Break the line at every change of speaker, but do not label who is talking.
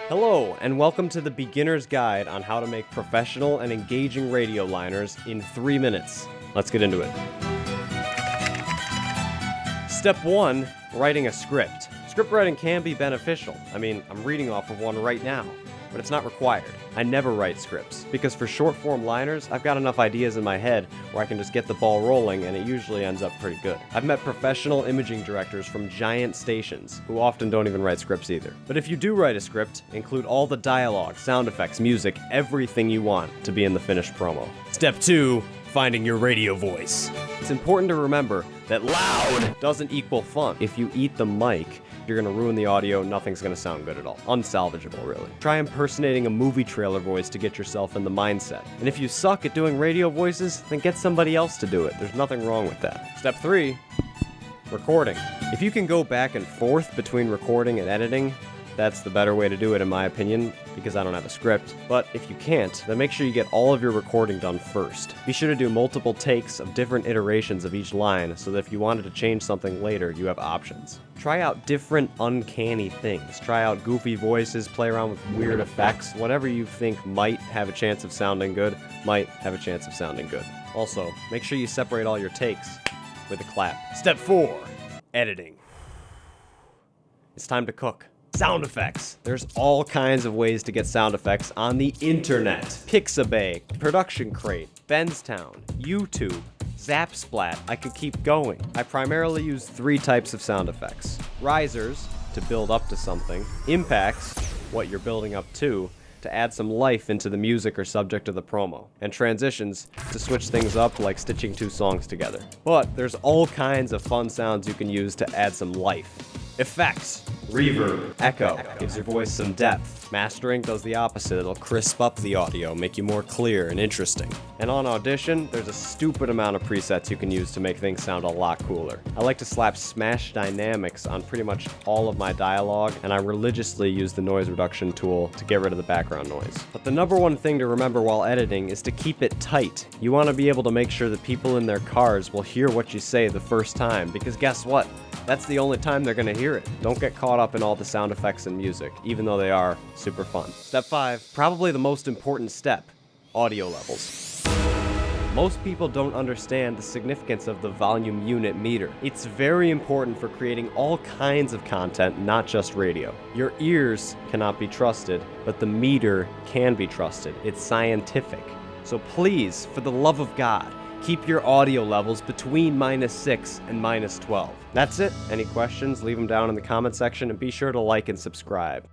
Hello, and welcome to the beginner's guide on how to make professional and engaging radio liners in 3 minutes. Let's get into it. Step 1, writing a script. Script writing can be beneficial. I'm reading off of one right now, but it's not required. I never write scripts, because for short-form liners, I've got enough ideas in my head where I can just get the ball rolling, and it usually ends up pretty good. I've met professional imaging directors from giant stations, who often don't even write scripts either. But if you do write a script, include all the dialogue, sound effects, music, everything you want to be in the finished promo. Step 2, finding your radio voice. It's important to remember that loud doesn't equal fun. If you eat the mic, you're gonna ruin the audio, nothing's gonna sound good at all. Unsalvageable, really. Try impersonating a movie trailer voice to get yourself in the mindset. And if you suck at doing radio voices, then get somebody else to do it. There's nothing wrong with that. Step 3, recording. If you can go back and forth between recording and editing, that's the better way to do it in my opinion, because I don't have a script. But if you can't, then make sure you get all of your recording done first. Be sure to do multiple takes of different iterations of each line so that if you wanted to change something later, you have options. Try out different uncanny things. Try out goofy voices, play around with weird effects. Whatever you think might have a chance of sounding good, might have a chance of sounding good. Also, make sure you separate all your takes with a clap. Step 4, editing. It's time to cook. Sound effects. There's all kinds of ways to get sound effects on the internet. Pixabay, Production Crate, Benstown, YouTube, Zapsplat. I could keep going. I primarily use 3 types of sound effects. Risers, to build up to something. Impacts, what you're building up to add some life into the music or subject of the promo. And transitions, to switch things up like stitching 2 songs together. But there's all kinds of fun sounds you can use to add some life. Effects. Reverb, echo, gives your voice some depth. Mastering does the opposite. It'll crisp up the audio, make you more clear and interesting. And on Audition, there's a stupid amount of presets you can use to make things sound a lot cooler. I like to slap Smash Dynamics on pretty much all of my dialogue, and I religiously use the noise reduction tool to get rid of the background noise. But the number one thing to remember while editing is to keep it tight. You want to be able to make sure that people in their cars will hear what you say the first time, because guess what? That's the only time they're going to hear it. Don't get caught up in all the sound effects and music, even though they are super fun. Step 5, probably the most important step, audio levels. Most people don't understand the significance of the volume unit meter. It's very important for creating all kinds of content, not just radio. Your ears cannot be trusted, but the meter can be trusted. It's scientific. So please, for the love of God, keep your audio levels between -6 and -12. That's it. Any questions, leave them down in the comment section, and be sure to like and subscribe.